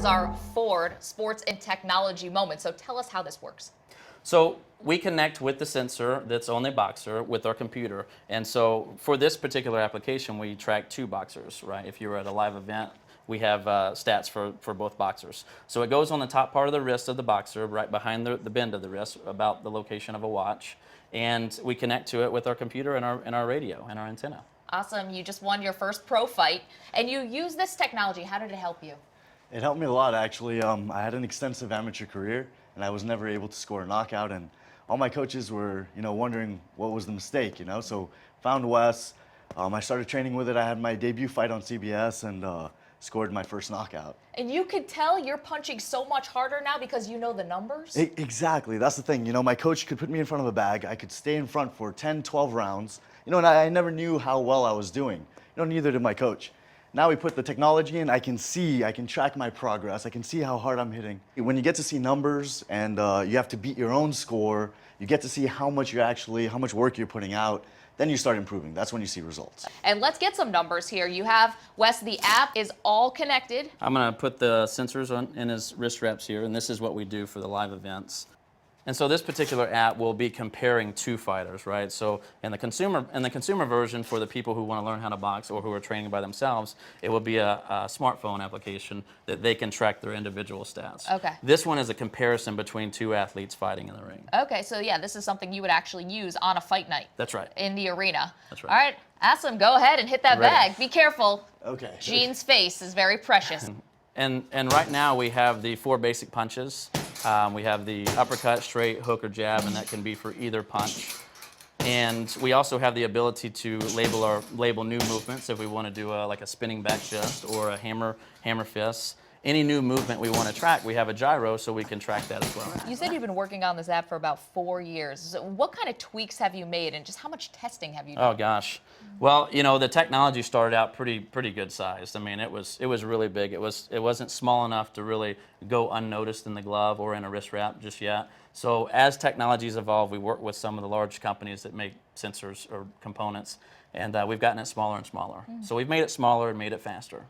is our Ford Sports and Technology moment. So tell us how this works. So we connect with the sensor that's on the boxer with our computer. And so for this particular application, we track two boxers, right? If you're at a live event, we have stats for both boxers. So it goes on the top part of the wrist of the boxer, right behind the bend of the wrist, about the location of a watch. And we connect to it with our computer and our radio and our antenna. Awesome. You just won your first pro fight, and you use this technology. How did it help you? It helped me a lot, actually. I had an extensive amateur career, and I was never able to score a knockout. And all my coaches were, wondering what was the mistake, So found Wes. I started training with it. I had my debut fight on CBS and scored my first knockout. And you could tell you're punching so much harder now because you know the numbers? Exactly. That's the thing. My coach could put me in front of a bag. I could stay in front for 10, 12 rounds. And I never knew how well I was doing. Neither did my coach. Now we put the technology in, I can track my progress, I can see how hard I'm hitting. When you get to see numbers and you have to beat your own score, you get to see how much work you're putting out, then you start improving. That's when you see results. And let's get some numbers here. You have, Wes, the app is all connected. I'm gonna put the sensors in his wrist straps here, and this is what we do for the live events. And so this particular app will be comparing two fighters, right? So in the consumer version, for the people who want to learn how to box or who are training by themselves, it will be a smartphone application that they can track their individual stats. Okay. This one is a comparison between two athletes fighting in the ring. Okay, so yeah, this is something you would actually use on a fight night. That's right. In the arena. That's right. All right, Asim, go ahead and hit that bag. Be careful. Okay. Gene's face is very precious. And right now we have the 4 basic punches. We have the uppercut, straight, hook, or jab, and that can be for either punch. And we also have the ability to label new movements if we want to do like a spinning back fist or a hammer fist. Any new movement we want to track, we have a gyro, so we can track that as well. You said you've been working on this app for about 4 years. So what kind of tweaks have you made, and just how much testing have you done? Oh gosh, well, the technology started out pretty good sized. I mean, it was really big. It wasn't small enough to really go unnoticed in the glove or in a wrist wrap just yet. So as technologies evolve, we work with some of the large companies that make sensors or components, and we've gotten it smaller and smaller. So we've made it smaller and made it faster.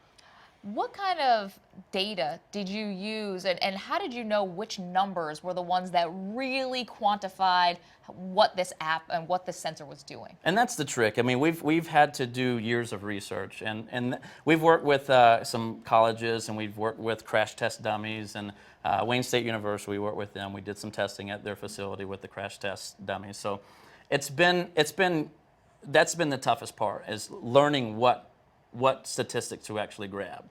What kind of data did you use, and how did you know which numbers were the ones that really quantified what this app and what this sensor was doing? And that's the trick. I mean, we've had to do years of research, and we've worked with some colleges, and we've worked with crash test dummies, and Wayne State University, we worked with them. We did some testing at their facility with the crash test dummies. So that's been the toughest part, is learning what statistics to actually grab.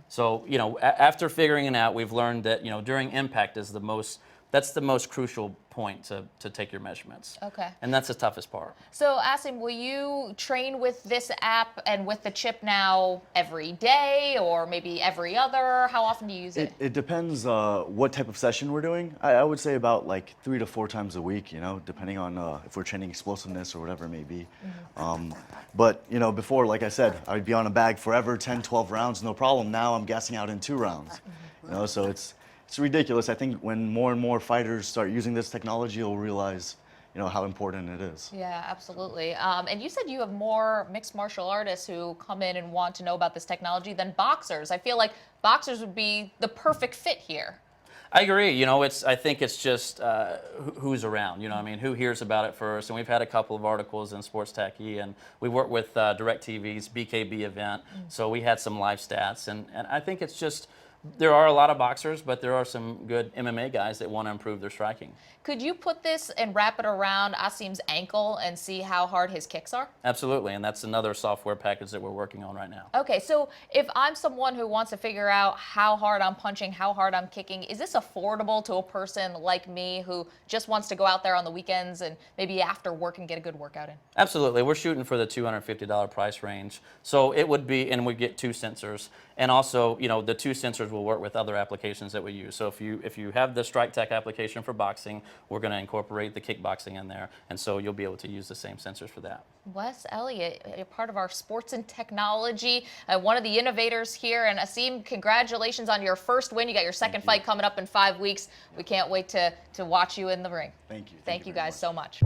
So, after figuring it out, we've learned that, during impact is that's the most crucial point to take your measurements. Okay. And that's the toughest part. So, Asim, will you train with this app and with the chip now every day or maybe every other? How often do you use it? It depends what type of session we're doing. I would say about like 3 to 4 times a week, depending on if we're training explosiveness or whatever it may be. But, before, like I said, I would be on a bag forever, 10, 12 rounds, no problem. Now I'm gassing out in 2 rounds. So it's ridiculous. I think when more and more fighters start using this technology, you'll realize, how important it is. Yeah, absolutely. And you said you have more mixed martial artists who come in and want to know about this technology than boxers. I feel like boxers would be the perfect fit here. I agree. I think it's just who's around. Who hears about it first? And we've had a couple of articles in StrikeTec, and we work with DirecTV's BKB event, so we had some live stats. And I think it's just, there are a lot of boxers, but there are some good MMA guys that want to improve their striking. Could you put this and wrap it around Asim's ankle and see how hard his kicks are? Absolutely, and that's another software package that we're working on right now. Okay, so if I'm someone who wants to figure out how hard I'm punching, how hard I'm kicking, is this affordable to a person like me who just wants to go out there on the weekends and maybe after work and get a good workout in? Absolutely, we're shooting for the $250 price range. So it would be, and we get 2 sensors, and also, the 2 sensors will work with other applications that we use. So if you have the StrikeTec application for boxing, we're going to incorporate the kickboxing in there, and so you'll be able to use the same sensors for that. Wes Elliott, you're part of our sports and technology, one of the innovators here. And Asim, congratulations on your first win. You got your second fight coming up in 5 weeks. We can't wait to watch you in the ring. Thank you. Thank you guys so much.